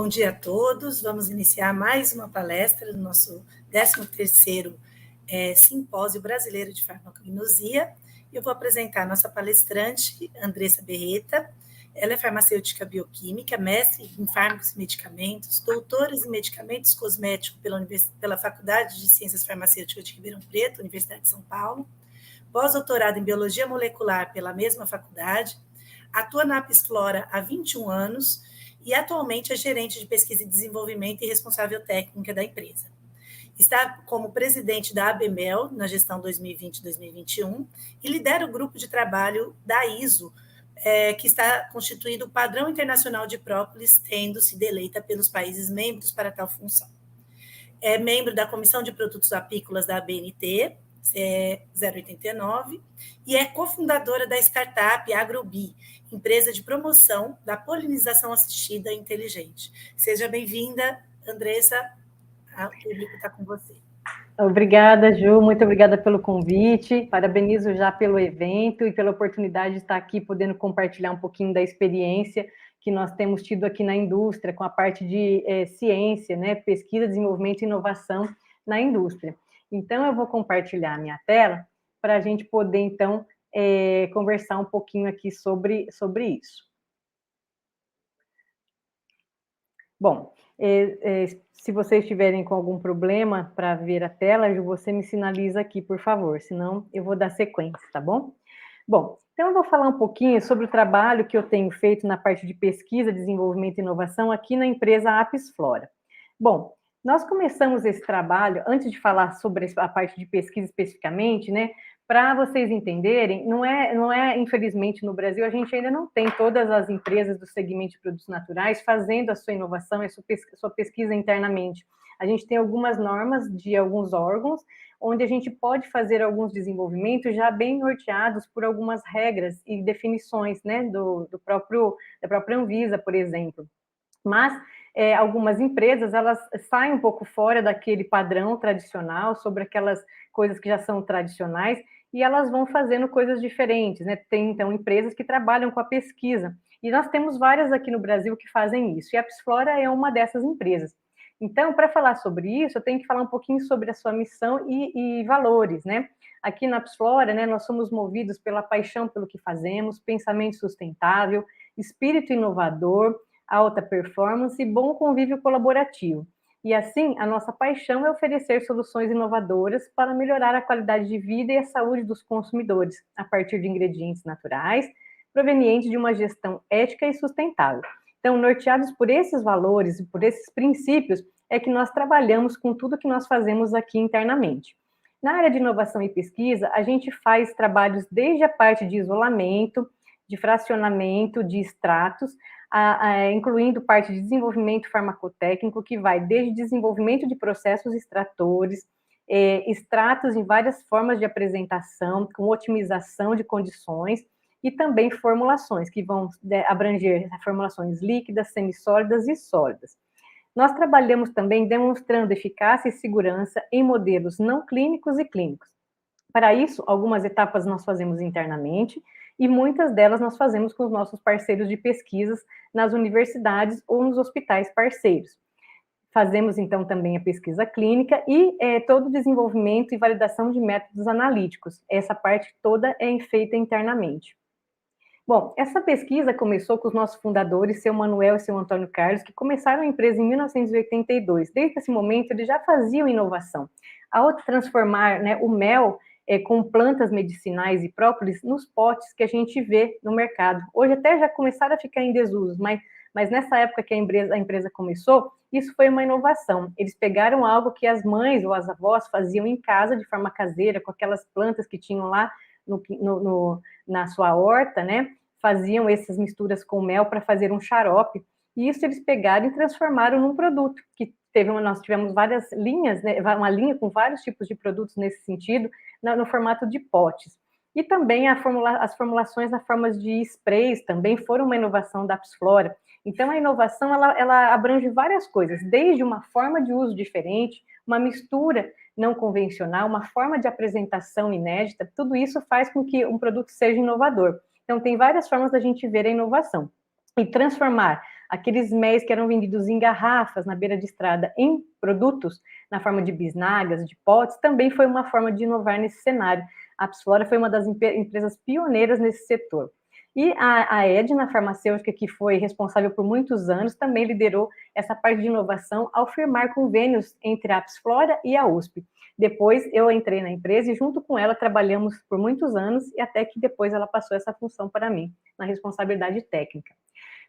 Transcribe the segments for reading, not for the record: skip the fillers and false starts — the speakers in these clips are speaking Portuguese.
Bom dia a todos. Vamos iniciar mais uma palestra do nosso 13º Simpósio Brasileiro de Farmacognosia. Eu vou apresentar a nossa palestrante, Andressa Berreta. Ela é farmacêutica bioquímica, mestre em fármacos e medicamentos, doutora em medicamentos cosméticos pela Faculdade de Ciências Farmacêuticas de Ribeirão Preto, Universidade de São Paulo, pós-doutorado em biologia molecular pela mesma faculdade, atua na Apsflora há 21 anos e atualmente é gerente de pesquisa e desenvolvimento e responsável técnica da empresa. Está como presidente da ABMEL na gestão 2020-2021 e lidera o grupo de trabalho da ISO, que está constituído o padrão internacional de própolis, tendo se eleita pelos países membros para tal função. É membro da Comissão de Produtos Apícolas da ABNT, CE 089, e é cofundadora da startup AgroBee, empresa de promoção da polinização assistida inteligente. Seja bem-vinda, Andressa, o público está com você. Obrigada, Ju, muito obrigada pelo convite, parabenizo já pelo evento e pela oportunidade de estar aqui podendo compartilhar um pouquinho da experiência que nós temos tido aqui na indústria, com a parte de ciência, né, pesquisa, desenvolvimento e inovação na indústria. Então, eu vou compartilhar a minha tela para a gente poder, então, conversar um pouquinho aqui sobre isso. Bom, se vocês estiverem com algum problema para ver a tela, você me sinaliza aqui, por favor, senão eu vou dar sequência, tá bom? Bom, então eu vou falar um pouquinho sobre o trabalho que eu tenho feito na parte de pesquisa, desenvolvimento e inovação aqui na empresa Apsflora. Bom, nós começamos esse trabalho, antes de falar sobre a parte de pesquisa especificamente, né, para vocês entenderem, não é, infelizmente, no Brasil, a gente ainda não tem todas as empresas do segmento de produtos naturais fazendo a sua inovação e a sua pesquisa internamente. A gente tem algumas normas de alguns órgãos, onde a gente pode fazer alguns desenvolvimentos já bem norteados por algumas regras e definições, né, da própria Anvisa, por exemplo. Mas algumas empresas, elas saem um pouco fora daquele padrão tradicional, sobre aquelas coisas que já são tradicionais, e elas vão fazendo coisas diferentes, né? Tem, então, empresas que trabalham com a pesquisa, e nós temos várias aqui no Brasil que fazem isso, e a Apsflora é uma dessas empresas. Então, para falar sobre isso, eu tenho que falar um pouquinho sobre a sua missão e valores, né? Aqui na Apsflora, né, nós somos movidos pela paixão pelo que fazemos, pensamento sustentável, espírito inovador, alta performance e bom convívio colaborativo. E assim, a nossa paixão é oferecer soluções inovadoras para melhorar a qualidade de vida e a saúde dos consumidores, a partir de ingredientes naturais, provenientes de uma gestão ética e sustentável. Então, norteados por esses valores e por esses princípios, é que nós trabalhamos com tudo que nós fazemos aqui internamente. Na área de inovação e pesquisa, a gente faz trabalhos desde a parte de isolamento, de fracionamento, de extratos, incluindo parte de desenvolvimento farmacotécnico, que vai desde desenvolvimento de processos extratores, extratos em várias formas de apresentação, com otimização de condições, e também formulações, que vão abranger formulações líquidas, semissólidas e sólidas. Nós trabalhamos também demonstrando eficácia e segurança em modelos não clínicos e clínicos. Para isso, algumas etapas nós fazemos internamente, e muitas delas nós fazemos com os nossos parceiros de pesquisas nas universidades ou nos hospitais parceiros. Fazemos, então, também a pesquisa clínica e todo o desenvolvimento e validação de métodos analíticos. Essa parte toda é feita internamente. Bom, essa pesquisa começou com os nossos fundadores, seu Manuel e seu Antônio Carlos, que começaram a empresa em 1982. Desde esse momento, eles já faziam inovação. Ao transformar, né, o mel com plantas medicinais e própolis nos potes que a gente vê no mercado. Hoje até já começaram a ficar em desuso, mas nessa época que a empresa começou, isso foi uma inovação. Eles pegaram algo que as mães ou as avós faziam em casa, de forma caseira, com aquelas plantas que tinham lá na sua horta, né? Faziam essas misturas com mel para fazer um xarope, e isso eles pegaram e transformaram num produto, que nós tivemos várias linhas, né? Uma linha com vários tipos de produtos nesse sentido, no formato de potes. E também as formulações na forma de sprays também foram uma inovação da Apsflora. Então, a inovação, ela abrange várias coisas, desde uma forma de uso diferente, uma mistura não convencional, uma forma de apresentação inédita, tudo isso faz com que um produto seja inovador. Então, tem várias formas da gente ver a inovação. E transformar aqueles méis que eram vendidos em garrafas na beira de estrada em produtos na forma de bisnagas, de potes, também foi uma forma de inovar nesse cenário. A Apsflora foi uma das empresas pioneiras nesse setor. E a Edna Farmacêutica, que foi responsável por muitos anos, também liderou essa parte de inovação ao firmar convênios entre a Apsflora e a USP. Depois eu entrei na empresa e junto com ela trabalhamos por muitos anos e até que depois ela passou essa função para mim, na responsabilidade técnica.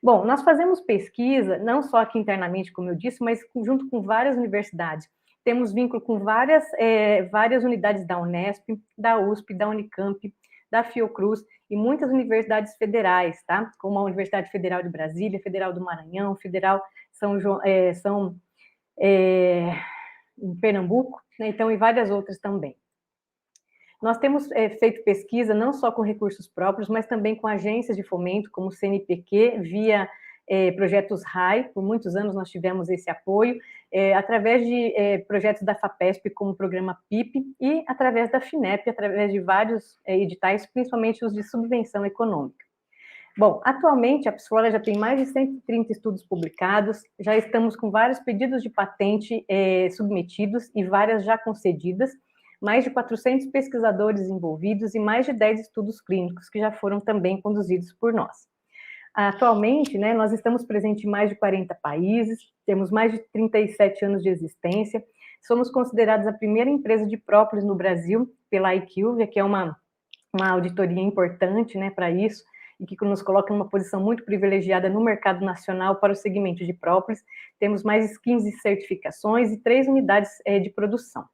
Bom, nós fazemos pesquisa, não só aqui internamente, como eu disse, mas junto com várias universidades. Temos vínculo com várias unidades da Unesp, da USP, da Unicamp, da Fiocruz e muitas universidades federais, tá? Como a Universidade Federal de Brasília, Federal do Maranhão, Federal em Pernambuco, né? Então, e várias outras também. Nós temos feito pesquisa não só com recursos próprios, mas também com agências de fomento, como o CNPq, via projetos RAI, por muitos anos nós tivemos esse apoio, através de projetos da FAPESP, como o programa PIP, e através da FINEP, através de vários editais, principalmente os de subvenção econômica. Bom, atualmente a Apsflora já tem mais de 130 estudos publicados, já estamos com vários pedidos de patente submetidos e várias já concedidas, mais de 400 pesquisadores envolvidos e mais de 10 estudos clínicos que já foram também conduzidos por nós. Atualmente, né, nós estamos presentes em mais de 40 países, temos mais de 37 anos de existência, somos considerados a primeira empresa de própolis no Brasil pela IQVIA, que é uma auditoria importante, né, para isso, e que nos coloca em uma posição muito privilegiada no mercado nacional para o segmento de própolis. Temos mais de 15 certificações e 3 unidades de produção.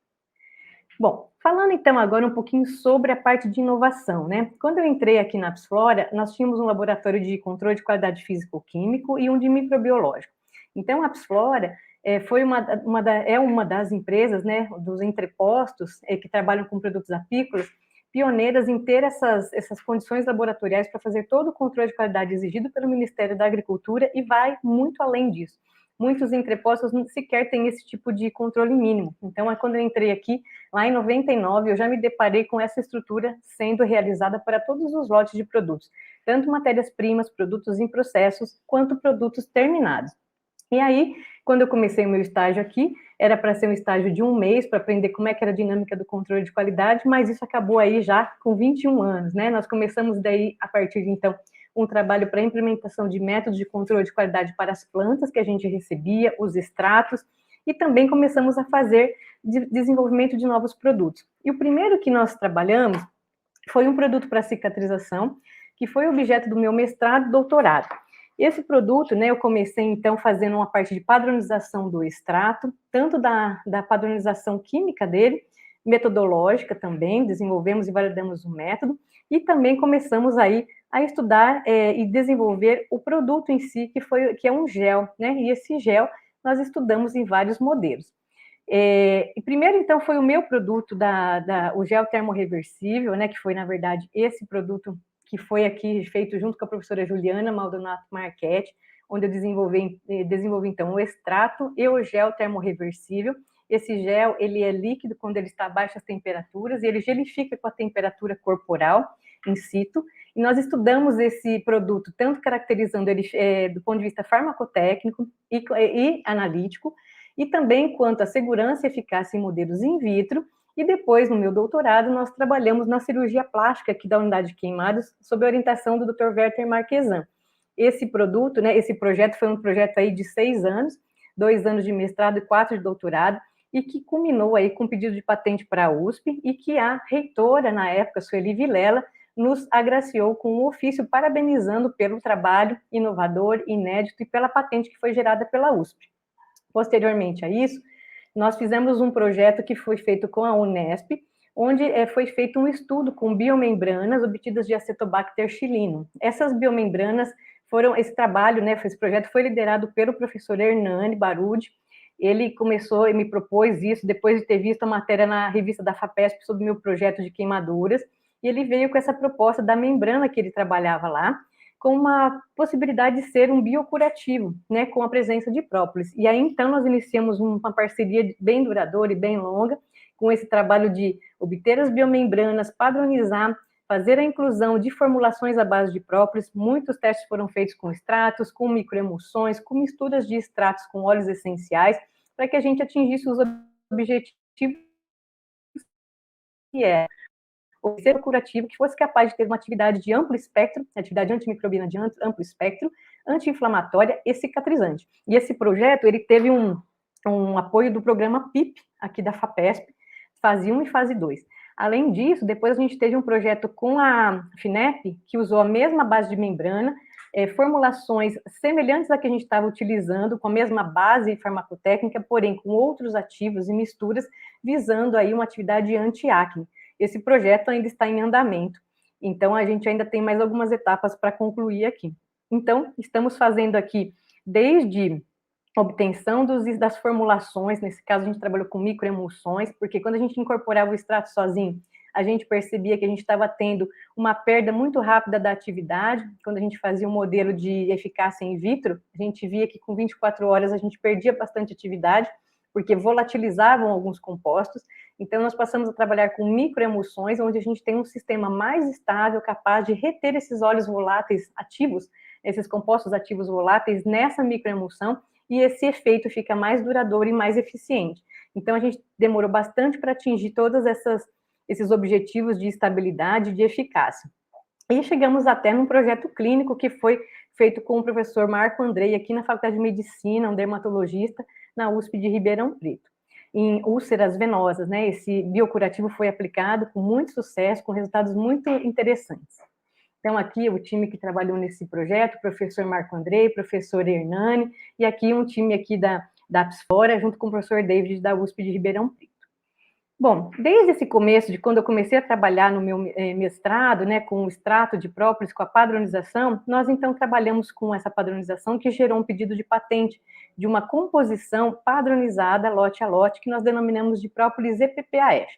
Bom, falando então agora um pouquinho sobre a parte de inovação, né? Quando eu entrei aqui na Apsflora, nós tínhamos um laboratório de controle de qualidade físico-químico e um de microbiológico. Então, a Apsflora foi uma das empresas, né, dos entrepostos que trabalham com produtos apícolas, pioneiras em ter essas condições laboratoriais para fazer todo o controle de qualidade exigido pelo Ministério da Agricultura e vai muito além disso. Muitos entrepostos sequer têm esse tipo de controle mínimo. Então, quando eu entrei aqui, lá em 99, eu já me deparei com essa estrutura sendo realizada para todos os lotes de produtos, tanto matérias-primas, produtos em processos, quanto produtos terminados. E aí, quando eu comecei o meu estágio aqui, era para ser um estágio de 1 mês, para aprender como é que era a dinâmica do controle de qualidade, mas isso acabou aí já com 21 anos, né? Nós começamos daí, a partir de então, um trabalho para implementação de métodos de controle de qualidade para as plantas que a gente recebia, os extratos, e também começamos a fazer desenvolvimento de novos produtos. E o primeiro que nós trabalhamos foi um produto para cicatrização, que foi objeto do meu mestrado e doutorado. Esse produto, né, eu comecei, então, fazendo uma parte de padronização do extrato, tanto da padronização química dele, metodológica também, desenvolvemos e validamos o método, e também começamos aí a estudar e desenvolver o produto em si, que é um gel, né, e esse gel nós estudamos em vários modelos. E primeiro, então, foi o meu produto, o gel termorreversível, né, que foi, na verdade, esse produto que foi aqui feito junto com a professora Juliana Maldonato Marchetti, onde eu desenvolvi, então, o extrato e o gel termorreversível. Esse gel, ele é líquido quando ele está a baixas temperaturas, e ele gelifica com a temperatura corporal, in situ, e nós estudamos esse produto, tanto caracterizando ele do ponto de vista farmacotécnico e analítico, e também quanto à segurança e eficácia em modelos in vitro. E depois, no meu doutorado, nós trabalhamos na cirurgia plástica aqui da unidade de queimados, sob a orientação do Dr. Werther Marquesan. Esse produto, né, esse projeto foi um projeto aí de 6 anos, 2 anos de mestrado e 4 de doutorado, e que culminou aí com pedido de patente para a USP, e que a reitora, na época, Sueli Vilela, nos agraciou com um ofício parabenizando pelo trabalho inovador, inédito e pela patente que foi gerada pela USP. Posteriormente a isso, nós fizemos um projeto que foi feito com a Unesp, onde foi feito um estudo com biomembranas obtidas de Acetobacter xilino. Essas biomembranas esse trabalho, né, esse projeto foi liderado pelo professor Hernani Barudi. Ele começou e me propôs isso depois de ter visto a matéria na revista da FAPESP sobre o meu projeto de queimaduras, e ele veio com essa proposta da membrana que ele trabalhava lá, com uma possibilidade de ser um biocurativo, né, com a presença de própolis. E aí, então, nós iniciamos uma parceria bem duradoura e bem longa, com esse trabalho de obter as biomembranas, padronizar, fazer a inclusão de formulações à base de própolis. Muitos testes foram feitos com extratos, com microemulsões, com misturas de extratos com óleos essenciais, para que a gente atingisse os objetivos que é o ser curativo que fosse capaz de ter uma atividade de amplo espectro, atividade antimicrobiana de amplo espectro, anti-inflamatória e cicatrizante. E esse projeto, ele teve um apoio do programa PIP, aqui da FAPESP, fase 1 e fase 2. Além disso, depois a gente teve um projeto com a FINEP, que usou a mesma base de membrana, formulações semelhantes à que a gente estava utilizando, com a mesma base farmacotécnica, porém com outros ativos e misturas, visando aí uma atividade anti-acne. Esse projeto ainda está em andamento, então a gente ainda tem mais algumas etapas para concluir aqui. Então, estamos fazendo aqui desde obtenção das formulações, nesse caso a gente trabalhou com microemulsões, porque quando a gente incorporava o extrato sozinho, a gente percebia que a gente estava tendo uma perda muito rápida da atividade. Quando a gente fazia um modelo de eficácia in vitro, a gente via que com 24 horas a gente perdia bastante atividade, porque volatilizavam alguns compostos. Então, nós passamos a trabalhar com microemulsões, onde a gente tem um sistema mais estável, capaz de reter esses óleos voláteis ativos, esses compostos ativos voláteis nessa microemulsão, e esse efeito fica mais duradouro e mais eficiente. Então, a gente demorou bastante para atingir todos esses objetivos de estabilidade e de eficácia. E chegamos até num projeto clínico que foi feito com o professor Marco Andrei, aqui na Faculdade de Medicina, um dermatologista, na USP de Ribeirão Preto, em úlceras venosas, né? Esse biocurativo foi aplicado com muito sucesso, com resultados muito interessantes. Então, aqui o time que trabalhou nesse projeto, professor Marco Andrei, professor Hernani, e aqui um time aqui da Apsfora, junto com o professor David da USP de Ribeirão Preto. Bom, desde esse começo, de quando eu comecei a trabalhar no meu mestrado, né, com o extrato de própolis, com a padronização, nós então trabalhamos com essa padronização que gerou um pedido de patente de uma composição padronizada, lote a lote, que nós denominamos de própolis EPPAF.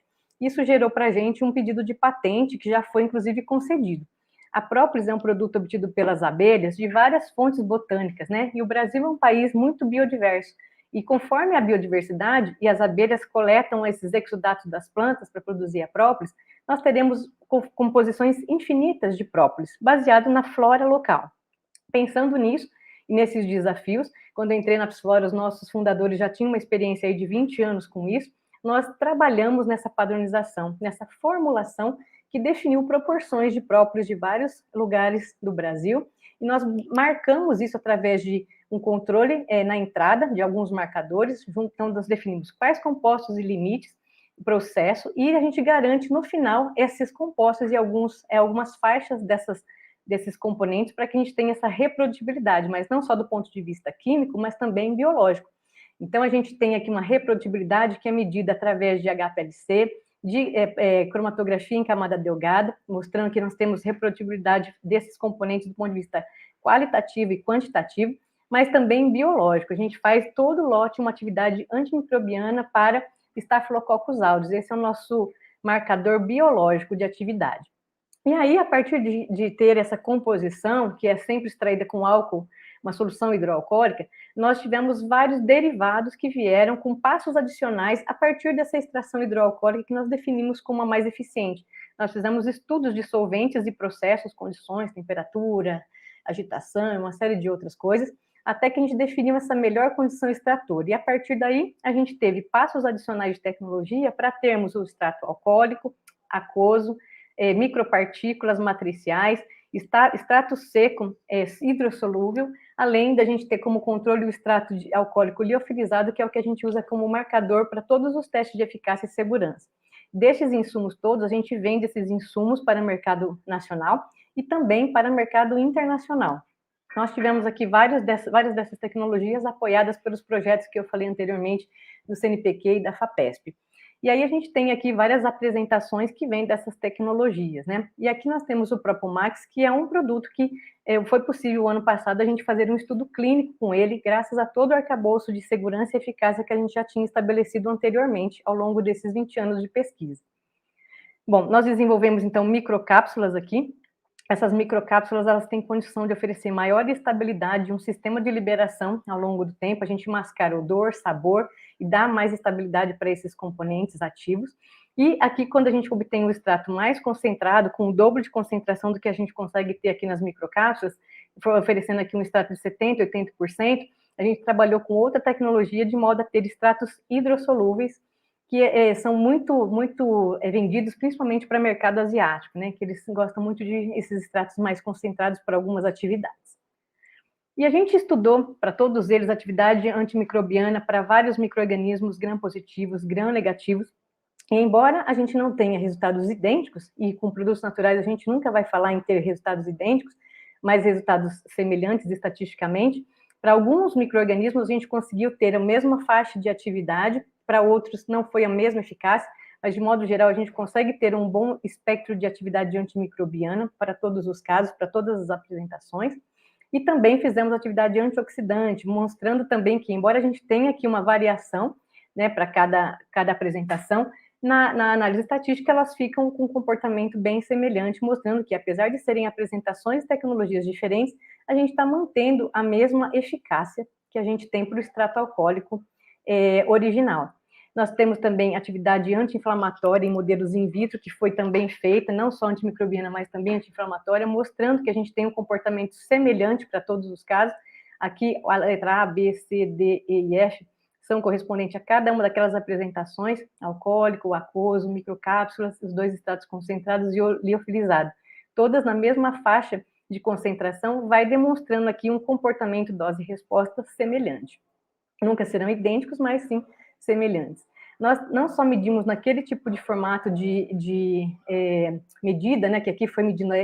Isso gerou para a gente um pedido de patente que já foi, inclusive, concedido. A própolis é um produto obtido pelas abelhas de várias fontes botânicas, né? E o Brasil é um país muito biodiverso. E conforme a biodiversidade e as abelhas coletam esses exudatos das plantas para produzir a própolis, nós teremos composições infinitas de própolis, baseado na flora local. Pensando nisso e nesses desafios, quando eu entrei na Apsfora, os nossos fundadores já tinham uma experiência aí de 20 anos com isso, nós trabalhamos nessa padronização, nessa formulação que definiu proporções de própolis de vários lugares do Brasil, e nós marcamos isso através de um controle na entrada de alguns marcadores, então nós definimos quais compostos e limites do processo, e a gente garante no final esses compostos e algumas faixas desses componentes para que a gente tenha essa reprodutibilidade, mas não só do ponto de vista químico, mas também biológico. Então, a gente tem aqui uma reprodutibilidade que é medida através de HPLC, de cromatografia em camada delgada, mostrando que nós temos reprodutibilidade desses componentes do ponto de vista qualitativo e quantitativo, mas também biológico. A gente faz todo o lote uma atividade antimicrobiana para Staphylococcus aureus. Esse é o nosso marcador biológico de atividade. E aí, a partir de ter essa composição, que é sempre extraída com álcool, uma solução hidroalcoólica, nós tivemos vários derivados que vieram com passos adicionais a partir dessa extração hidroalcoólica que nós definimos como a mais eficiente. Nós fizemos estudos de solventes e processos, condições, temperatura, agitação, uma série de outras coisas, até que a gente definiu essa melhor condição extratora. E a partir daí, a gente teve passos adicionais de tecnologia para termos o extrato alcoólico, aquoso, micropartículas matriciais, extrato seco hidrossolúvel, além da gente ter como controle o extrato alcoólico liofilizado, que é o que a gente usa como marcador para todos os testes de eficácia e segurança. Destes insumos todos, a gente vende esses insumos para o mercado nacional e também para o mercado internacional. Nós tivemos aqui várias dessas tecnologias apoiadas pelos projetos que eu falei anteriormente do CNPq e da FAPESP. E aí a gente tem aqui várias apresentações que vêm dessas tecnologias, né? E aqui nós temos o Propomax, que é um produto que foi possível o ano passado a gente fazer um estudo clínico com ele, graças a todo o arcabouço de segurança e eficácia que a gente já tinha estabelecido anteriormente ao longo desses 20 anos de pesquisa. Bom, nós desenvolvemos então microcápsulas aqui, essas microcápsulas, elas têm condição de oferecer maior estabilidade, um sistema de liberação ao longo do tempo, a gente mascara odor, sabor e dá mais estabilidade para esses componentes ativos. E aqui, quando a gente obtém um extrato mais concentrado, com o dobro de concentração do que a gente consegue ter aqui nas microcápsulas, oferecendo aqui um extrato de 70%, 80%, a gente trabalhou com outra tecnologia de modo a ter extratos hidrossolúveis, que são muito vendidos principalmente para mercado asiático, né? Que eles gostam muito de esses extratos mais concentrados para algumas atividades. E a gente estudou para todos eles atividade antimicrobiana para vários micro-organismos gram-positivos, gram-negativos, e embora a gente não tenha resultados idênticos, e com produtos naturais a gente nunca vai falar em ter resultados idênticos, mas resultados semelhantes estatisticamente, para alguns micro-organismos a gente conseguiu ter a mesma faixa de atividade, para outros não foi a mesma eficácia, mas de modo geral a gente consegue ter um bom espectro de atividade antimicrobiana para todos os casos, para todas as apresentações. E também fizemos atividade antioxidante, mostrando também que, embora a gente tenha aqui uma variação, né, para cada apresentação, na análise estatística elas ficam com um comportamento bem semelhante, mostrando que, apesar de serem apresentações e tecnologias diferentes, a gente está mantendo a mesma eficácia que a gente tem para o extrato alcoólico original. Nós temos também atividade anti-inflamatória em modelos in vitro, que foi também feita, não só antimicrobiana, mas também anti-inflamatória, mostrando que a gente tem um comportamento semelhante para todos os casos. Aqui, a letra A, B, C, D, E e F são correspondentes a cada uma daquelas apresentações, alcoólico, aquoso, microcápsulas, os dois extratos concentrados e liofilizado. Todas na mesma faixa de concentração, vai demonstrando aqui um comportamento dose-resposta semelhante. Nunca serão idênticos, mas sim semelhantes. Nós não só medimos naquele tipo de formato de medida, né, que aqui foi medindo a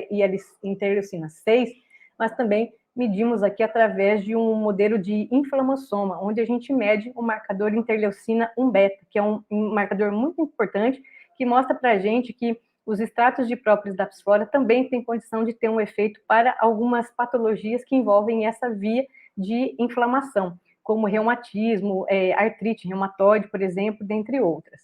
interleucina 6, mas também medimos aqui através de um modelo de inflamassoma, onde a gente mede o marcador interleucina 1-beta, que é um marcador muito importante, que mostra para a gente que os extratos de própolis da psiflora também têm condição de ter um efeito para algumas patologias que envolvem essa via de inflamação, como reumatismo, artrite reumatoide, por exemplo, dentre outras.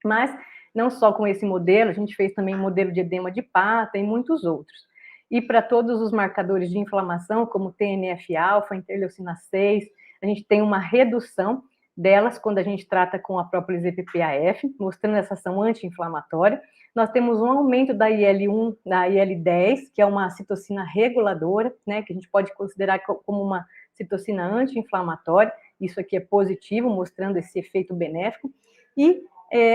Mas, não só com esse modelo, a gente fez também modelo de edema de pata e muitos outros. E para todos os marcadores de inflamação, como TNF-alfa, interleucina 6, a gente tem uma redução delas quando a gente trata com a própolis EPPAF, mostrando essa ação anti-inflamatória. Nós temos um aumento da IL-1, da IL-10, que é uma citocina reguladora, né, que a gente pode considerar como uma citocina anti-inflamatória. Isso aqui é positivo, mostrando esse efeito benéfico. E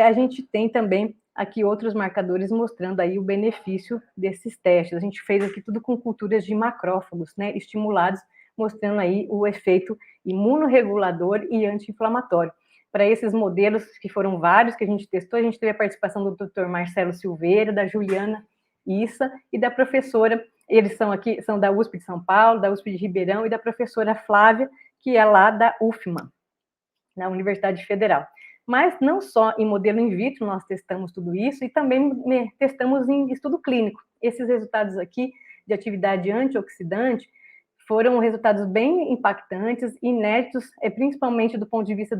a gente tem também aqui outros marcadores mostrando aí o benefício desses testes. A gente fez aqui tudo com culturas de macrófagos, né, estimulados, mostrando aí o efeito imunorregulador e anti-inflamatório. Para esses modelos, que foram vários que a gente testou, a gente teve a participação do Dr. Marcelo Silveira, da Juliana Issa e da professora, eles são da USP de São Paulo, da USP de Ribeirão e da professora Flávia, que é lá da UFMA, na Universidade Federal. Mas não só em modelo in vitro nós testamos tudo isso, e também testamos em estudo clínico. Esses resultados aqui de atividade antioxidante foram resultados bem impactantes, inéditos, principalmente do ponto de vista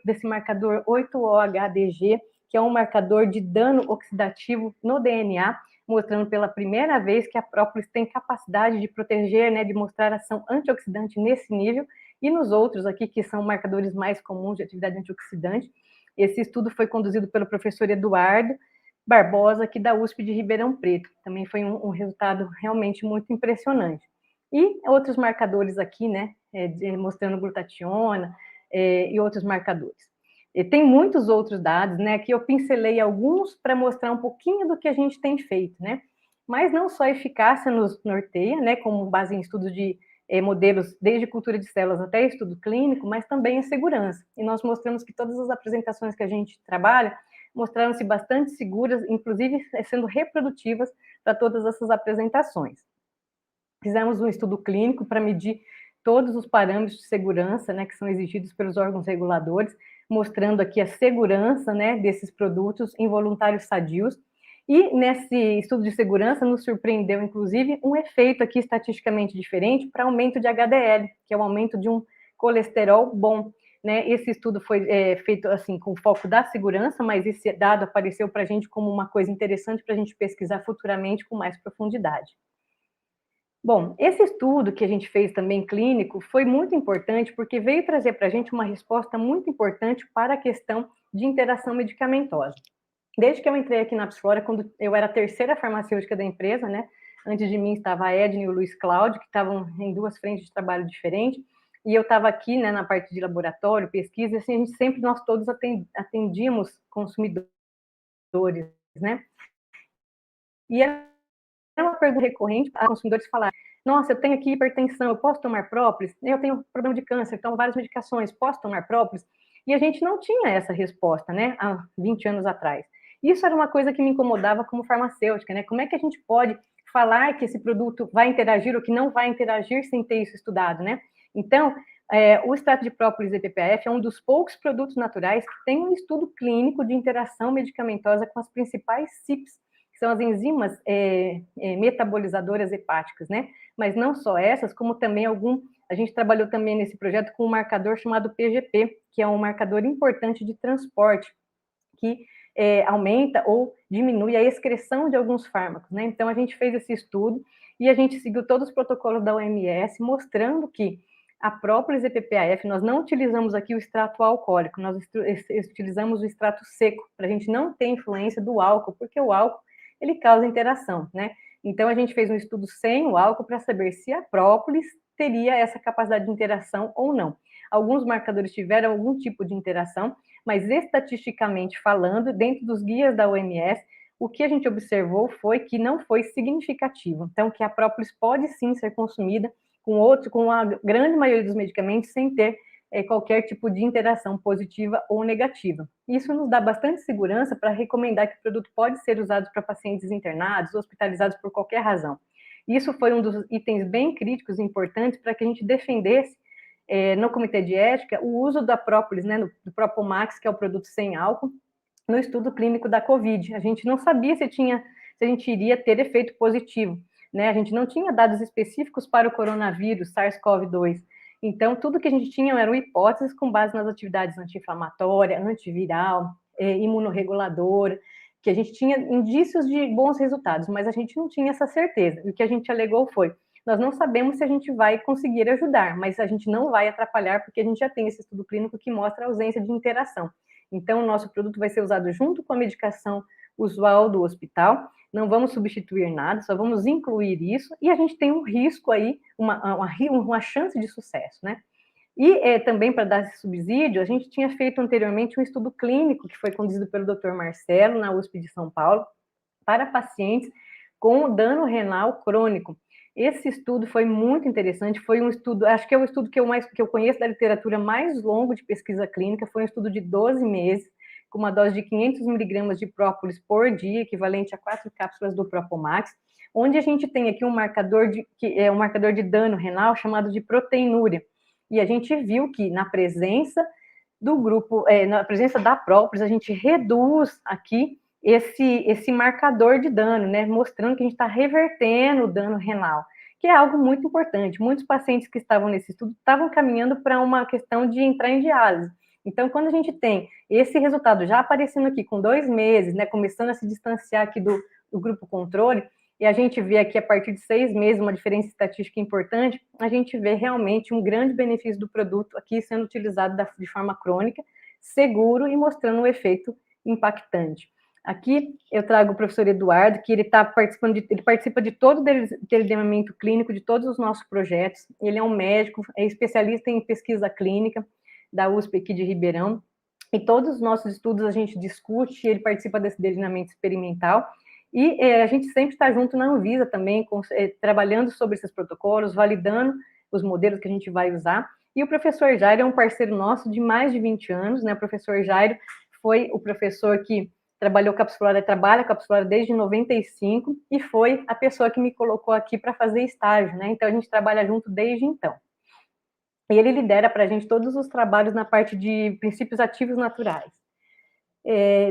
desse marcador 8-OHDG, que é um marcador de dano oxidativo no DNA, mostrando pela primeira vez que a própolis tem capacidade de proteger, né, de mostrar ação antioxidante nesse nível, e nos outros aqui, que são marcadores mais comuns de atividade antioxidante. Esse estudo foi conduzido pelo professor Eduardo Barbosa, aqui da USP de Ribeirão Preto. Também foi um resultado realmente muito impressionante. E outros marcadores aqui, né, mostrando glutationa e outros marcadores. E tem muitos outros dados, né, aqui eu pincelei alguns para mostrar um pouquinho do que a gente tem feito, né, mas não só a eficácia nos norteia, né, como base em estudos de modelos, desde cultura de células até estudo clínico, mas também a segurança. E nós mostramos que todas as apresentações que a gente trabalha mostraram-se bastante seguras, inclusive sendo reprodutivas para todas essas apresentações. Fizemos um estudo clínico para medir todos os parâmetros de segurança, né, que são exigidos pelos órgãos reguladores, mostrando aqui a segurança, né, desses produtos em voluntários sadios. E nesse estudo de segurança nos surpreendeu, inclusive, um efeito aqui estatisticamente diferente para aumento de HDL, que é o aumento de um colesterol bom, né? Esse estudo foi feito assim com foco da segurança, mas esse dado apareceu para a gente como uma coisa interessante para a gente pesquisar futuramente com mais profundidade. Bom, esse estudo que a gente fez também clínico foi muito importante porque veio trazer para a gente uma resposta muito importante para a questão de interação medicamentosa. Desde que eu entrei aqui na Psiflora, quando eu era a terceira farmacêutica da empresa, né? Antes de mim estava a Edna e o Luiz Cláudio, que estavam em duas frentes de trabalho diferentes, e eu estava aqui, né, na parte de laboratório, pesquisa, e assim, a gente sempre, nós todos atendíamos consumidores, né? E era uma pergunta recorrente para consumidores falar: nossa, eu tenho aqui hipertensão, eu posso tomar própolis? Eu tenho problema de câncer, tomo várias medicações, posso tomar própolis? E a gente não tinha essa resposta, né, há 20 anos atrás. Isso era uma coisa que me incomodava como farmacêutica, né? Como é que a gente pode falar que esse produto vai interagir ou que não vai interagir sem ter isso estudado, né? Então, o extrato de própolis e PPAF é um dos poucos produtos naturais que tem um estudo clínico de interação medicamentosa com as principais CYPs, que são as enzimas metabolizadoras hepáticas, né? Mas não só essas, como também a gente trabalhou também nesse projeto com um marcador chamado PGP, que é um marcador importante de transporte, que aumenta ou diminui a excreção de alguns fármacos, né? Então, a gente fez esse estudo e a gente seguiu todos os protocolos da OMS, mostrando que a própolis e PPAF, nós não utilizamos aqui o extrato alcoólico, nós utilizamos o extrato seco, para a gente não ter influência do álcool, porque o álcool, ele causa interação, né? Então, a gente fez um estudo sem o álcool para saber se a própolis teria essa capacidade de interação ou não. Alguns marcadores tiveram algum tipo de interação, mas estatisticamente falando, dentro dos guias da OMS, o que a gente observou foi que não foi significativo. Então, que a própolis pode sim ser consumida com a grande maioria dos medicamentos sem ter qualquer tipo de interação positiva ou negativa. Isso nos dá bastante segurança para recomendar que o produto pode ser usado para pacientes internados, hospitalizados por qualquer razão. Isso foi um dos itens bem críticos e importantes para que a gente defendesse no comitê de ética o uso da própolis, né, do Propomax, que é o produto sem álcool, no estudo clínico da Covid. A gente não sabia se a gente iria ter efeito positivo, né? A gente não tinha dados específicos para o coronavírus, SARS-CoV-2. Então, tudo que a gente tinha eram hipóteses com base nas atividades anti-inflamatória, antiviral, imunorreguladora, que a gente tinha indícios de bons resultados, mas a gente não tinha essa certeza. E o que a gente alegou foi: nós não sabemos se a gente vai conseguir ajudar, mas a gente não vai atrapalhar, porque a gente já tem esse estudo clínico que mostra a ausência de interação. Então, o nosso produto vai ser usado junto com a medicação usual do hospital, não vamos substituir nada, só vamos incluir isso, e a gente tem um risco aí, uma chance de sucesso, né? E também para dar esse subsídio, a gente tinha feito anteriormente um estudo clínico que foi conduzido pelo Dr. Marcelo, na USP de São Paulo, para pacientes com dano renal crônico. Esse estudo foi muito interessante, foi um estudo, acho que é o estudo que eu conheço da literatura mais longo de pesquisa clínica, foi um estudo de 12 meses, com uma dose de 500 miligramas de própolis por dia, equivalente a 4 cápsulas do Propomax, onde a gente tem aqui um marcador de dano renal chamado de proteinúria. E a gente viu que na presença do grupo, na presença da própolis, a gente reduz aqui esse marcador de dano, né, mostrando que a gente está revertendo o dano renal, que é algo muito importante. Muitos pacientes que estavam nesse estudo estavam caminhando para uma questão de entrar em diálise. Então, quando a gente tem esse resultado já aparecendo aqui com 2 meses, né, começando a se distanciar aqui do grupo controle, e a gente vê aqui a partir de 6 meses uma diferença estatística importante, a gente vê realmente um grande benefício do produto aqui sendo utilizado de forma crônica, seguro e mostrando um efeito impactante. Aqui eu trago o professor Eduardo, que ele participa de todo o delineamento clínico de todos os nossos projetos. Ele é um médico, é especialista em pesquisa clínica da USP aqui de Ribeirão. E todos os nossos estudos a gente discute, ele participa desse delineamento experimental. E a gente sempre está junto na Anvisa também, trabalhando sobre esses protocolos, validando os modelos que a gente vai usar. E o professor Jairo é um parceiro nosso de mais de 20 anos, né? O professor Jairo foi o professor que trabalha capsular desde 95 e foi a pessoa que me colocou aqui para fazer estágio, né? Então a gente trabalha junto desde então. E ele lidera para a gente todos os trabalhos na parte de princípios ativos naturais.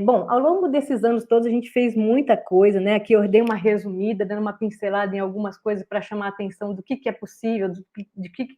Bom, ao longo desses anos todos a gente fez muita coisa, né? Aqui eu dei uma resumida, dando uma pincelada em algumas coisas para chamar a atenção do que é possível,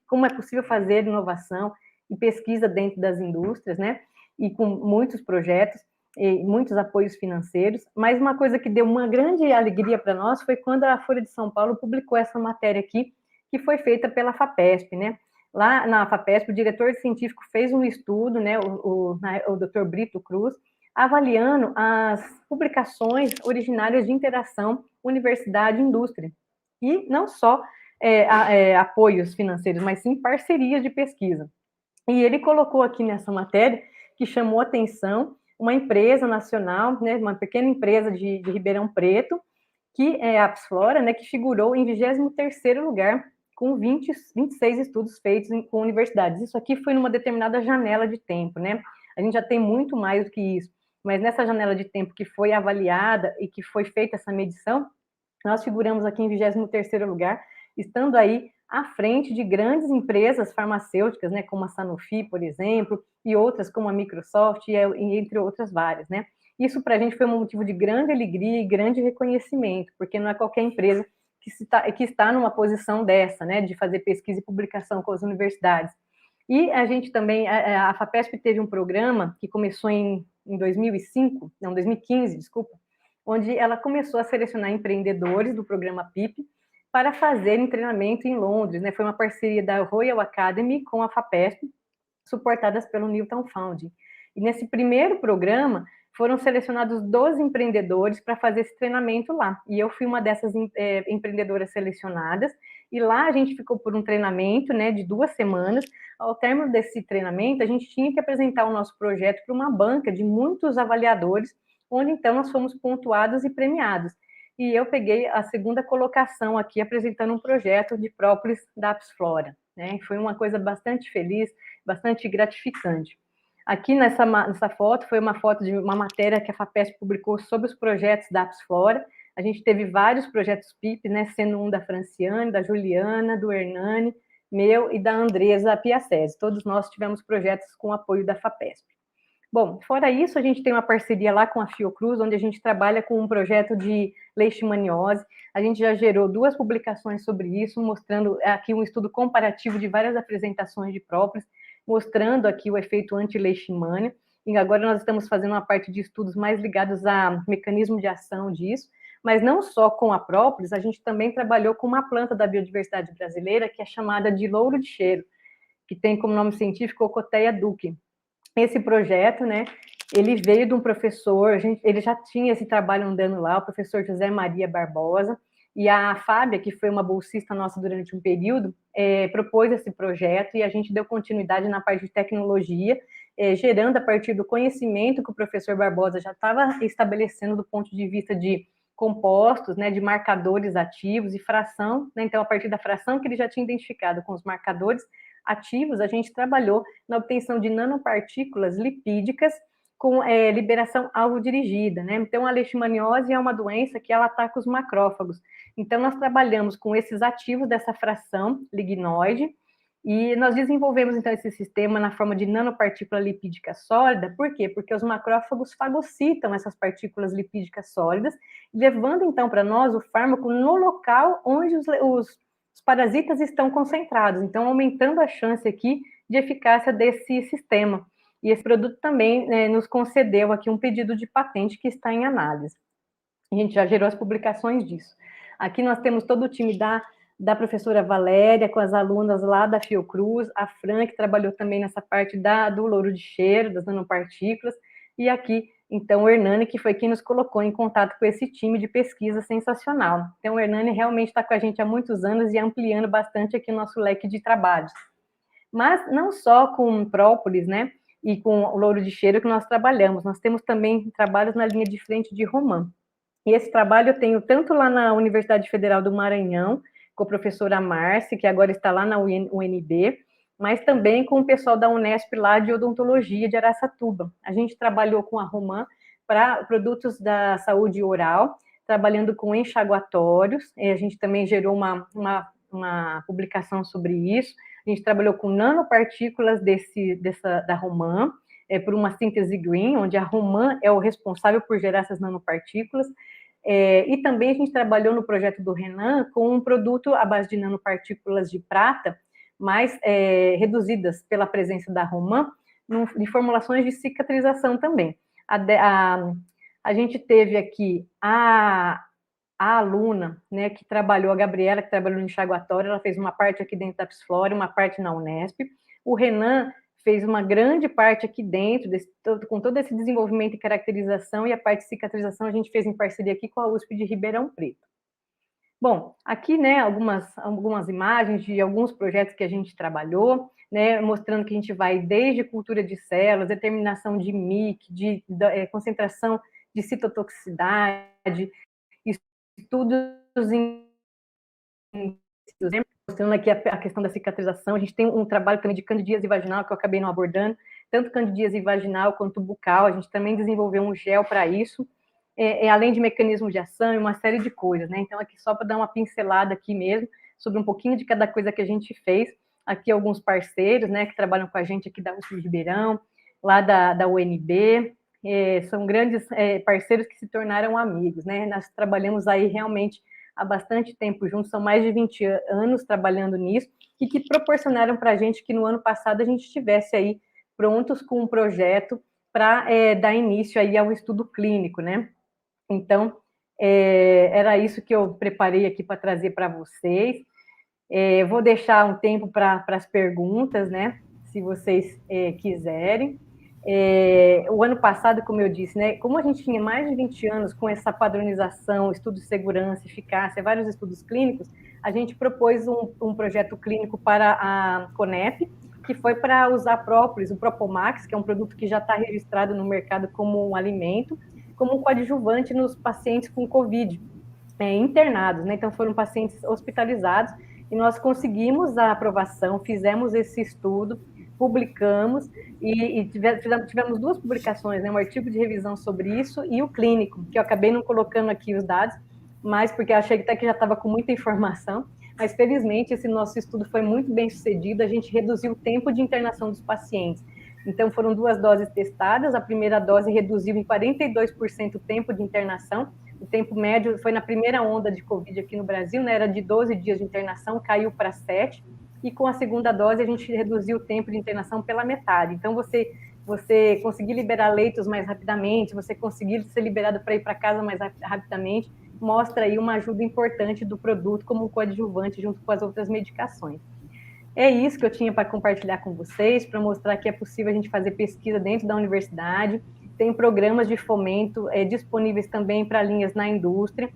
como é possível fazer inovação e pesquisa dentro das indústrias, né? E com muitos projetos. e muitos apoios financeiros, mas uma coisa que deu uma grande alegria para nós foi quando a Folha de São Paulo publicou essa matéria aqui, que foi feita pela FAPESP, né? Lá na FAPESP, o diretor científico fez um estudo, né, o Dr. Brito Cruz, avaliando as publicações originárias de interação universidade-indústria. E não só apoios financeiros, mas sim parcerias de pesquisa. E ele colocou aqui nessa matéria que chamou atenção uma empresa nacional, né, uma pequena empresa de Ribeirão Preto, que é a Apsflora, né, que figurou em 23º lugar com 26 estudos feitos com universidades. Isso aqui foi numa determinada janela de tempo, né? A gente já tem muito mais do que isso, mas nessa janela de tempo que foi avaliada e que foi feita essa medição, nós figuramos aqui em 23º lugar, estando aí à frente de grandes empresas farmacêuticas, né, como a Sanofi, por exemplo, e outras como a Microsoft, e entre outras várias, né? Isso para a gente foi um motivo de grande alegria e grande reconhecimento, porque não é qualquer empresa que está numa posição dessa, né, de fazer pesquisa e publicação com as universidades. E a gente também, a FAPESP teve um programa que começou em 2015, desculpa, onde ela começou a selecionar empreendedores do programa PIP para fazerem treinamento em Londres, né? Foi uma parceria da Royal Academy com a FAPESP, suportadas pelo Newton Founding. E nesse primeiro programa, foram selecionados 12 empreendedores para fazer esse treinamento lá. E eu fui uma dessas empreendedoras selecionadas, e lá a gente ficou por um treinamento, né, de 2 semanas. Ao término desse treinamento, a gente tinha que apresentar o nosso projeto para uma banca de muitos avaliadores, onde então nós fomos pontuados e premiados. E eu peguei a 2ª colocação aqui, apresentando um projeto de própolis da Apsflora, né? Foi uma coisa bastante feliz, bastante gratificante. Aqui nessa foto, foi uma foto de uma matéria que a FAPESP publicou sobre os projetos da Apsflora. A gente teve vários projetos PIP, né, sendo um da Franciane, da Juliana, do Hernani, meu e da Andresa Piacese. Todos nós tivemos projetos com apoio da FAPESP. Bom, fora isso, a gente tem uma parceria lá com a Fiocruz, onde a gente trabalha com um projeto de leishmaniose. A gente já gerou 2 publicações sobre isso, mostrando aqui um estudo comparativo de várias apresentações de própolis, mostrando aqui o efeito anti-leishmania. E agora nós estamos fazendo uma parte de estudos mais ligados a mecanismo de ação disso, mas não só com a própolis, a gente também trabalhou com uma planta da biodiversidade brasileira, que é chamada de louro de cheiro, que tem como nome científico Ocotea duque. Esse projeto, né, ele veio de um professor, ele já tinha esse trabalho andando lá, o professor José Maria Barbosa, e a Fábia, que foi uma bolsista nossa durante um período, propôs esse projeto e a gente deu continuidade na parte de tecnologia, gerando a partir do conhecimento que o professor Barbosa já estava estabelecendo do ponto de vista de compostos, né, de marcadores ativos e fração, né, então a partir da fração que ele já tinha identificado com os marcadores ativos, a gente trabalhou na obtenção de nanopartículas lipídicas com liberação alvo-dirigida, né? Então, a leishmaniose é uma doença que ela ataca os macrófagos. Então, nós trabalhamos com esses ativos dessa fração lignoide e nós desenvolvemos, então, esse sistema na forma de nanopartícula lipídica sólida. Por quê? Porque os macrófagos fagocitam essas partículas lipídicas sólidas, levando, então, para nós o fármaco no local onde os parasitas estão concentrados, então aumentando a chance aqui de eficácia desse sistema. E esse produto também nos concedeu aqui um pedido de patente que está em análise. A gente já gerou as publicações disso. Aqui nós temos todo o time da professora Valéria, com as alunas lá da Fiocruz, a Fran, que trabalhou também nessa parte do louro de cheiro, das nanopartículas, e aqui então, o Hernani, que foi quem nos colocou em contato com esse time de pesquisa sensacional. Então, o Hernani realmente está com a gente há muitos anos e ampliando bastante aqui o nosso leque de trabalhos. Mas não só com própolis, né, e com o louro de cheiro que nós trabalhamos, nós temos também trabalhos na linha de frente de romã. E esse trabalho eu tenho tanto lá na Universidade Federal do Maranhão, com a professora Márcia, que agora está lá na UNB, mas também com o pessoal da Unesp lá de odontologia de Araçatuba. A gente trabalhou com a romã para produtos da saúde oral, trabalhando com enxaguatórios, e a gente também gerou uma publicação sobre isso. A gente trabalhou com nanopartículas da romã, por uma síntese green, onde a romã é o responsável por gerar essas nanopartículas. E também a gente trabalhou no projeto do Renan com um produto à base de nanopartículas de prata, mais reduzidas pela presença da romã, de formulações de cicatrização também. a gente teve aqui a aluna, né, que trabalhou, a Gabriela, que trabalhou no enxaguatório, ela fez uma parte aqui dentro da Psiflora, uma parte na Unesp. O Renan fez uma grande parte aqui dentro, com todo esse desenvolvimento e caracterização, e a parte de cicatrização a gente fez em parceria aqui com a USP de Ribeirão Preto. Bom, aqui, né, algumas imagens de alguns projetos que a gente trabalhou, né, mostrando que a gente vai desde cultura de células, determinação de MIC, concentração de citotoxicidade, estudos mostrando aqui a questão da cicatrização. A gente tem um trabalho também de candidíase vaginal, que eu acabei não abordando, tanto candidíase vaginal quanto bucal. A gente também desenvolveu um gel para isso, além de mecanismos de ação e uma série de coisas, né? Então, aqui só para dar uma pincelada aqui mesmo, sobre um pouquinho de cada coisa que a gente fez. Aqui alguns parceiros, né, que trabalham com a gente aqui da USP de Ribeirão, lá da UNB, são grandes parceiros que se tornaram amigos, né? Nós trabalhamos aí realmente há bastante tempo juntos, são mais de 20 anos trabalhando nisso, e que proporcionaram para a gente que no ano passado a gente estivesse aí prontos com um projeto para dar início aí ao estudo clínico, né? Então, era isso que eu preparei aqui para trazer para vocês. Vou deixar um tempo para as perguntas, né? Se vocês quiserem. O ano passado, como eu disse, né, como a gente tinha mais de 20 anos com essa padronização, estudo de segurança, eficácia, vários estudos clínicos, a gente propôs um projeto clínico para a Conep, que foi para usar própolis, o Propomax, que é um produto que já está registrado no mercado como um alimento, como um coadjuvante nos pacientes com Covid, internados, né? Então foram pacientes hospitalizados, e nós conseguimos a aprovação, fizemos esse estudo, publicamos, e tivemos duas publicações, né, um artigo de revisão sobre isso e o clínico, que eu acabei não colocando aqui os dados, mas porque eu achei até que já estava com muita informação, mas felizmente esse nosso estudo foi muito bem sucedido, a gente reduziu o tempo de internação dos pacientes. Então foram 2 doses testadas, a primeira dose reduziu em 42% o tempo de internação, o tempo médio foi na primeira onda de Covid aqui no Brasil, né, era de 12 dias de internação, caiu para 7, e com a segunda dose a gente reduziu o tempo de internação pela metade. Então, você conseguir liberar leitos mais rapidamente, você conseguir ser liberado para ir para casa mais rapidamente, mostra aí uma ajuda importante do produto como coadjuvante junto com as outras medicações. É isso que eu tinha para compartilhar com vocês, para mostrar que é possível a gente fazer pesquisa dentro da universidade, tem programas de fomento disponíveis também para linhas na indústria,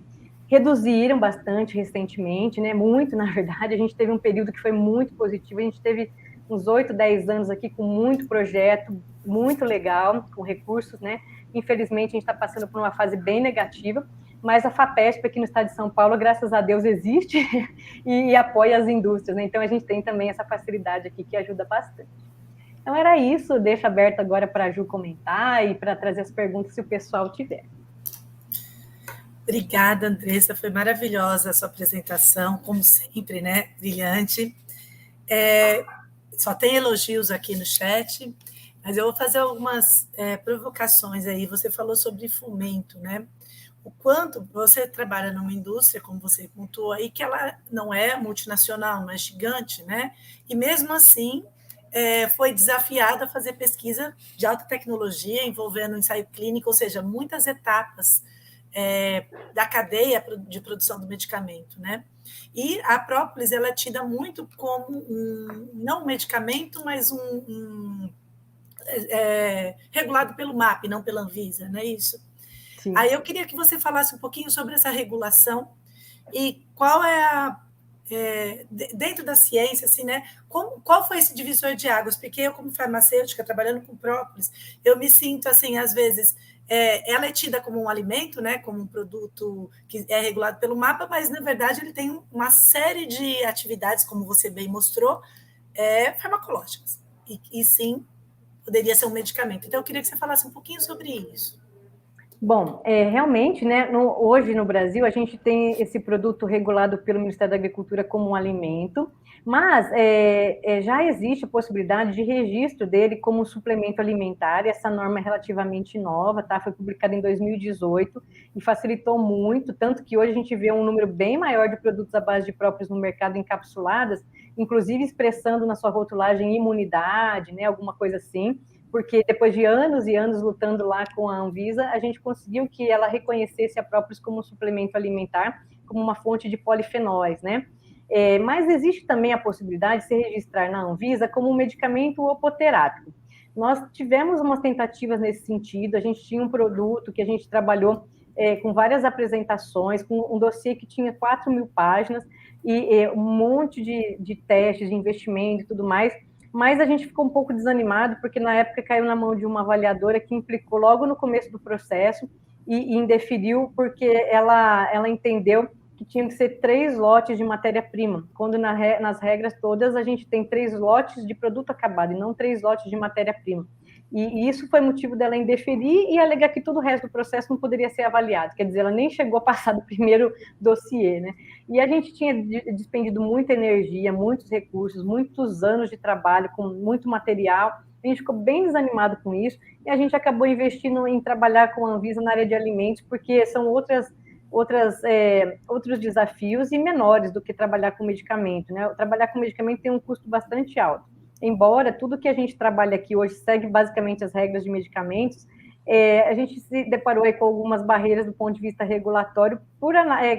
reduziram bastante recentemente, né? Muito, na verdade. A gente teve um período que foi muito positivo, a gente teve uns 8, 10 anos aqui com muito projeto, muito legal, com recursos, né? Infelizmente, a gente está passando por uma fase bem negativa, mas a FAPESP aqui no estado de São Paulo, graças a Deus, existe e apoia as indústrias, né? Então, a gente tem também essa facilidade aqui que ajuda bastante. Então, era isso. Deixo aberto agora para a Ju comentar e para trazer as perguntas se o pessoal tiver. Obrigada, Andressa, foi maravilhosa a sua apresentação, como sempre, né? Brilhante. Só tem elogios aqui no chat, mas eu vou fazer algumas provocações aí. Você falou sobre fomento, né? O quanto você trabalha numa indústria, como você contou aí, que ela não é multinacional, não é gigante, né? E mesmo assim foi desafiada a fazer pesquisa de alta tecnologia envolvendo ensaio clínico, ou seja, muitas etapas da cadeia de produção do medicamento, né? E a própolis, ela é tida muito como não um medicamento, mas regulado pelo MAP, não pela Anvisa, não é isso? Sim. Aí eu queria que você falasse um pouquinho sobre essa regulação e qual é dentro da ciência, assim, né? Qual foi esse divisor de águas? Porque eu, como farmacêutica, trabalhando com própolis, eu me sinto, assim, às vezes, ela é tida como um alimento, né? Como um produto que é regulado pelo MAPA, mas, na verdade, ele tem uma série de atividades, como você bem mostrou, farmacológicas. E sim, poderia ser um medicamento. Então, eu queria que você falasse um pouquinho sobre isso. Bom, realmente, né, hoje no Brasil, a gente tem esse produto regulado pelo Ministério da Agricultura como um alimento, mas já existe a possibilidade de registro dele como um suplemento alimentar, e essa norma é relativamente nova, tá? Foi publicada em 2018 e facilitou muito, tanto que hoje a gente vê um número bem maior de produtos à base de próprios no mercado encapsuladas, inclusive expressando na sua rotulagem imunidade, né, alguma coisa assim, porque depois de anos e anos lutando lá com a Anvisa, a gente conseguiu que ela reconhecesse a própolis como um suplemento alimentar, como uma fonte de polifenóis, né? Mas existe também a possibilidade de se registrar na Anvisa como um medicamento opoterápico. Nós tivemos umas tentativas nesse sentido, a gente tinha um produto que a gente trabalhou com várias apresentações, com um dossiê que tinha 4.000 páginas, e um monte de testes, de investimento e tudo mais, mas a gente ficou um pouco desanimado, porque na época caiu na mão de uma avaliadora que implicou logo no começo do processo e indeferiu, porque ela entendeu que tinha que ser 3 lotes de matéria-prima, quando nas regras todas a gente tem 3 lotes de produto acabado e não 3 lotes de matéria-prima. E isso foi motivo dela indeferir e alegar que todo o resto do processo não poderia ser avaliado, quer dizer, ela nem chegou a passar do primeiro dossiê, né? E a gente tinha despendido muita energia, muitos recursos, muitos anos de trabalho, com muito material, a gente ficou bem desanimado com isso, e a gente acabou investindo em trabalhar com a Anvisa na área de alimentos, porque são outros desafios e menores do que trabalhar com medicamento, né? Trabalhar com medicamento tem um custo bastante alto. Embora tudo que a gente trabalha aqui hoje segue basicamente as regras de medicamentos, a gente se deparou aí com algumas barreiras do ponto de vista regulatório por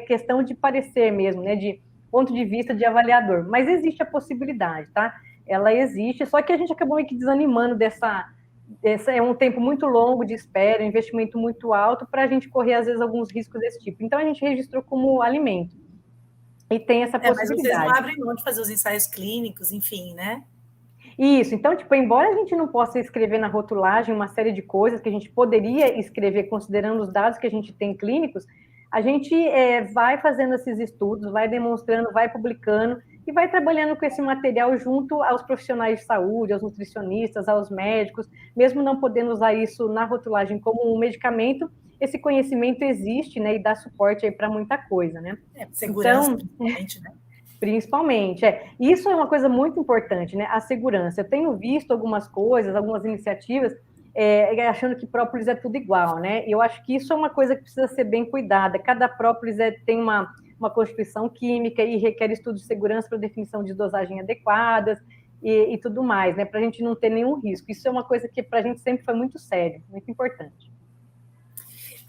questão de parecer mesmo, né? De ponto de vista de avaliador. Mas existe a possibilidade, tá? Ela existe, só que a gente acabou meio que desanimando esse é um tempo muito longo de espera, um investimento muito alto para a gente correr, às vezes, alguns riscos desse tipo. Então, a gente registrou como alimento. E tem essa possibilidade. Mas vocês não abrem mão de fazer os ensaios clínicos, enfim, né? Isso, então, tipo, embora a gente não possa escrever na rotulagem uma série de coisas que a gente poderia escrever considerando os dados que a gente tem clínicos, a gente vai fazendo esses estudos, vai demonstrando, vai publicando e vai trabalhando com esse material junto aos profissionais de saúde, aos nutricionistas, aos médicos, mesmo não podendo usar isso na rotulagem como um medicamento, esse conhecimento existe, né, e dá suporte aí para muita coisa, né? Segurança, então, principalmente, né? Principalmente, Isso é uma coisa muito importante, né? A segurança. Eu tenho visto algumas coisas, algumas iniciativas, achando que própolis é tudo igual, né? E eu acho que isso é uma coisa que precisa ser bem cuidada. Cada própolis tem uma constituição química e requer estudo de segurança para definição de dosagem adequadas e tudo mais, né? Para a gente não ter nenhum risco. Isso é uma coisa que para a gente sempre foi muito sério, muito importante.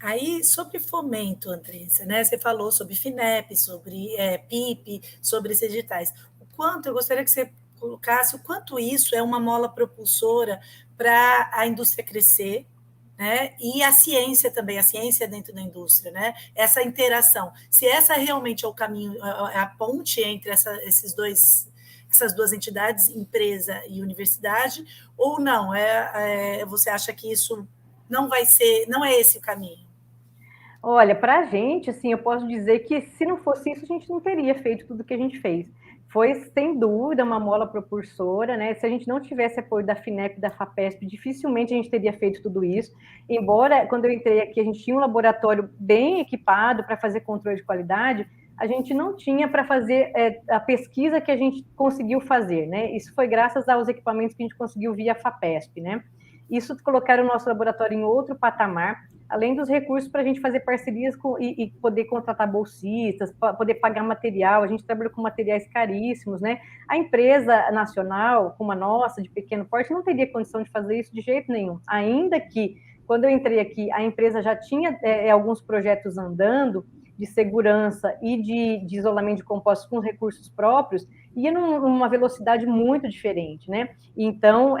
Aí, sobre fomento, Andressa, né? Você falou sobre FINEP, sobre PIP, sobre esses editais. Eu gostaria que você colocasse o quanto isso é uma mola propulsora para a indústria crescer, né? E a ciência também, a ciência dentro da indústria, né? Essa interação. Se essa realmente é o caminho, a ponte entre essas duas entidades, empresa e universidade, ou não? Você acha que isso não vai ser, não é esse o caminho? Olha, para a gente, assim, eu posso dizer que se não fosse isso, a gente não teria feito tudo o que a gente fez. Foi, sem dúvida, uma mola propulsora, né? Se a gente não tivesse apoio da FINEP e da FAPESP, dificilmente a gente teria feito tudo isso. Embora, quando eu entrei aqui, a gente tinha um laboratório bem equipado para fazer controle de qualidade, a gente não tinha para fazer a pesquisa que a gente conseguiu fazer, né? Isso foi graças aos equipamentos que a gente conseguiu via FAPESP, né? Isso colocaram o nosso laboratório em outro patamar, além dos recursos para a gente fazer parcerias e poder contratar bolsistas, poder pagar material. A gente trabalha com materiais caríssimos, né? A empresa nacional, como a nossa, de pequeno porte, não teria condição de fazer isso de jeito nenhum. Ainda que, quando eu entrei aqui, a empresa já tinha alguns projetos andando de segurança e de isolamento de compostos com recursos próprios, ia numa velocidade muito diferente, né? Então,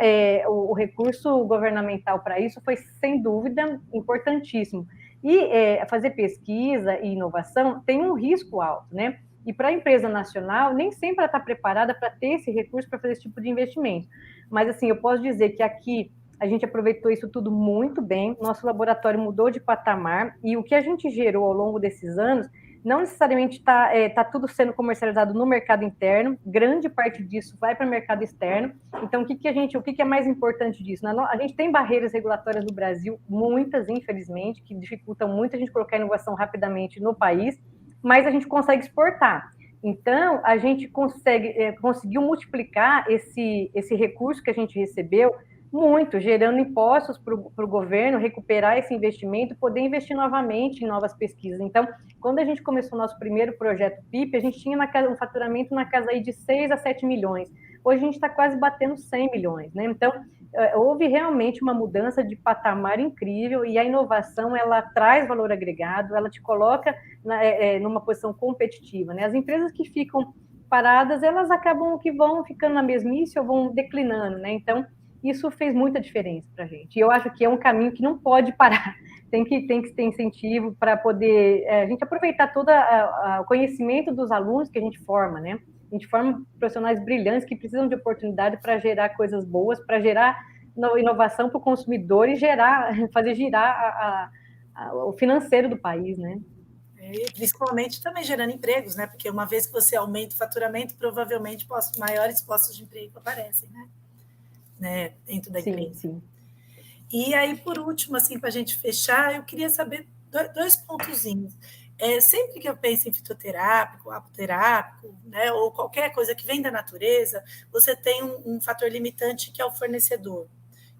o recurso governamental para isso foi, sem dúvida, importantíssimo. E fazer pesquisa e inovação tem um risco alto, né? E para a empresa nacional, nem sempre ela está preparada para ter esse recurso para fazer esse tipo de investimento. Mas, assim, eu posso dizer que aqui a gente aproveitou isso tudo muito bem, nosso laboratório mudou de patamar, e o que a gente gerou ao longo desses anos não necessariamente tá tudo sendo comercializado no mercado interno, grande parte disso vai para o mercado externo. Então, o que é mais importante disso? A gente tem barreiras regulatórias no Brasil, muitas, infelizmente, que dificultam muito a gente colocar inovação rapidamente no país, mas a gente consegue exportar. Então, a gente conseguiu multiplicar esse recurso que a gente recebeu muito, gerando impostos para o governo recuperar esse investimento e poder investir novamente em novas pesquisas. Então, quando a gente começou o nosso primeiro projeto PIP, a gente tinha um faturamento na casa aí de 6 a 7 milhões. Hoje a gente está quase batendo 100 milhões, né? Então, houve realmente uma mudança de patamar incrível, e a inovação, ela traz valor agregado, ela te coloca numa posição competitiva, né? As empresas que ficam paradas, elas acabam que vão ficando na mesmice ou vão declinando, né? Então, isso fez muita diferença para a gente. E eu acho que é um caminho que não pode parar. Tem que ter incentivo para poder a gente aproveitar todo o conhecimento dos alunos que a gente forma, né? A gente forma profissionais brilhantes que precisam de oportunidade para gerar coisas boas, para gerar inovação para o consumidor e fazer girar o financeiro do país, né? E principalmente também gerando empregos, né? Porque uma vez que você aumenta o faturamento, provavelmente maiores postos de emprego aparecem, né? Dentro da empresa. Sim. E aí, por último, assim, para a gente fechar, eu queria saber dois pontozinhos. Sempre que eu penso em fitoterápico, apoterápico, né, ou qualquer coisa que vem da natureza, você tem um fator limitante que é o fornecedor,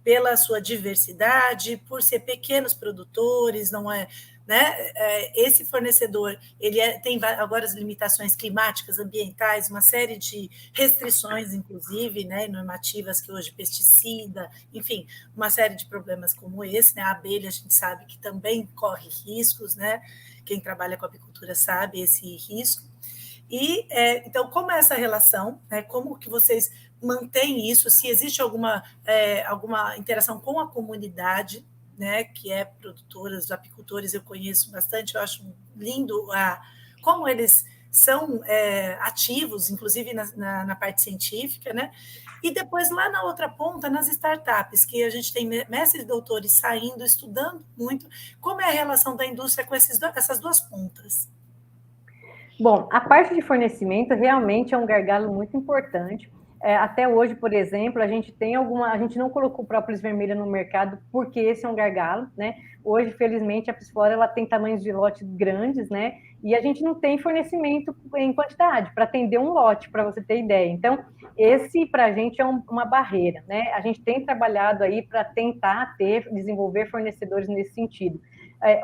pela sua diversidade, por ser pequenos produtores, não é, né? Esse fornecedor ele tem agora as limitações climáticas, ambientais, uma série de restrições, inclusive, né, normativas que hoje pesticida, enfim, uma série de problemas como esse, né? A abelha a gente sabe que também corre riscos, né? Quem trabalha com apicultura sabe esse risco. E então, como é essa relação, né? Como que vocês mantêm isso? Se existe alguma interação com a comunidade, né? Que é produtora, os apicultores eu conheço bastante, eu acho lindo como eles são ativos, inclusive na parte científica, né? E depois, lá na outra ponta, nas startups, que a gente tem mestres e doutores saindo, estudando muito, como é a relação da indústria com essas duas pontas? Bom, a parte de fornecimento realmente é um gargalo muito importante. Até hoje, por exemplo, a gente não colocou própolis vermelha no mercado porque esse é um gargalo, né? Hoje, felizmente, a Pisflora ela tem tamanhos de lotes grandes, né? E a gente não tem fornecimento em quantidade para atender um lote, para você ter ideia. Então, esse para a gente é uma barreira, né? A gente tem trabalhado aí para tentar desenvolver fornecedores nesse sentido.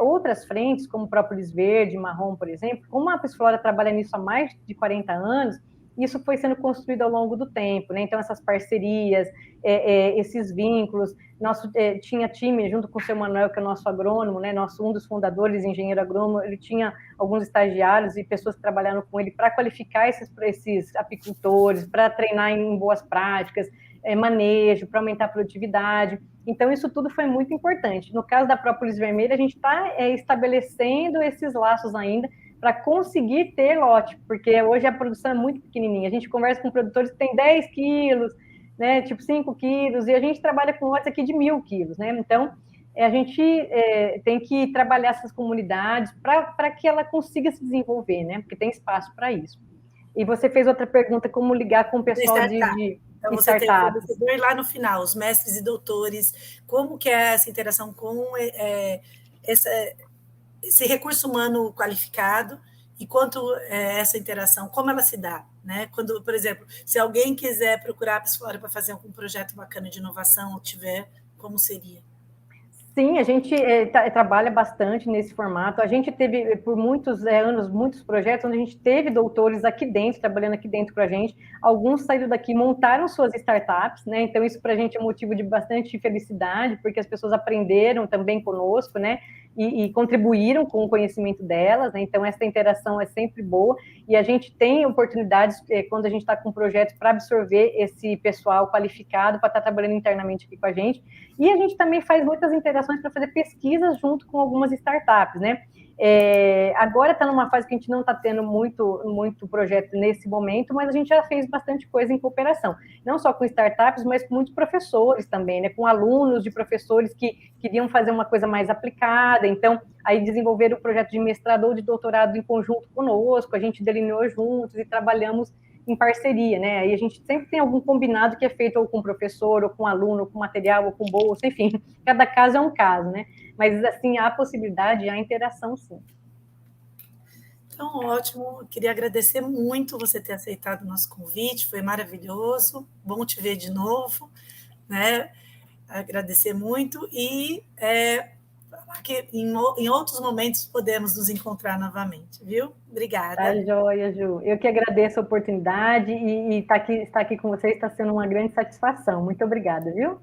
Outras frentes, como própolis verde, marrom, por exemplo, como a Pisflora trabalha nisso há mais de 40 anos, isso foi sendo construído ao longo do tempo, né? Então, essas parcerias, esses vínculos. Tinha time, junto com o seu Manuel, que é o nosso agrônomo, né? Um dos fundadores, engenheiro agrônomo, ele tinha alguns estagiários e pessoas que trabalharam com ele para qualificar esses apicultores, para treinar em boas práticas, manejo, para aumentar a produtividade. Então, isso tudo foi muito importante. No caso da própolis vermelha, a gente está estabelecendo esses laços ainda para conseguir ter lote, porque hoje a produção é muito pequenininha. A gente conversa com produtores que têm 10 quilos, né, tipo 5 quilos, e a gente trabalha com lotes aqui de 1.000 quilos, né? Então, a gente tem que trabalhar essas comunidades para que ela consiga se desenvolver, né? Porque tem espaço para isso. E você fez outra pergunta, como ligar com o pessoal de então, você tem o fornecedor e lá no final, os mestres e doutores, como que é essa interação com esse recurso humano qualificado e quanto essa interação, como ela se dá, né? Quando, por exemplo, se alguém quiser procurar a Pisflora para fazer algum projeto bacana de inovação ou tiver, como seria? Sim, a gente trabalha bastante nesse formato. A gente teve, por muitos anos, muitos projetos onde a gente teve doutores aqui dentro, trabalhando aqui dentro com a gente. Alguns saíram daqui, montaram suas startups, né? Então, isso para a gente é motivo de bastante felicidade, porque as pessoas aprenderam também conosco, né? E contribuíram com o conhecimento delas, né? Então, essa interação é sempre boa. E a gente tem oportunidades, quando a gente está com projetos, para absorver esse pessoal qualificado para estar trabalhando internamente aqui com a gente. E a gente também faz muitas interações para fazer pesquisas junto com algumas startups, né? Agora está numa fase que a gente não está tendo muito projeto nesse momento, mas a gente já fez bastante coisa em cooperação, não só com startups, mas com muitos professores também, né? Com alunos de professores que queriam fazer uma coisa mais aplicada, então aí desenvolveram o projeto de mestrado ou de doutorado em conjunto conosco, a gente delineou juntos e trabalhamos em parceria, né? Aí a gente sempre tem algum combinado que é feito ou com o professor, ou com o aluno, ou com material, ou com bolsa, enfim, cada caso é um caso, né? Mas, assim, há possibilidade, há interação, sim. Então, ótimo. Eu queria agradecer muito você ter aceitado o nosso convite, foi maravilhoso, bom te ver de novo, né? Agradecer muito e que em outros momentos podemos nos encontrar novamente, viu? Obrigada. Tá joia, Ju. Eu que agradeço a oportunidade e estar aqui com vocês está sendo uma grande satisfação. Muito obrigada, viu?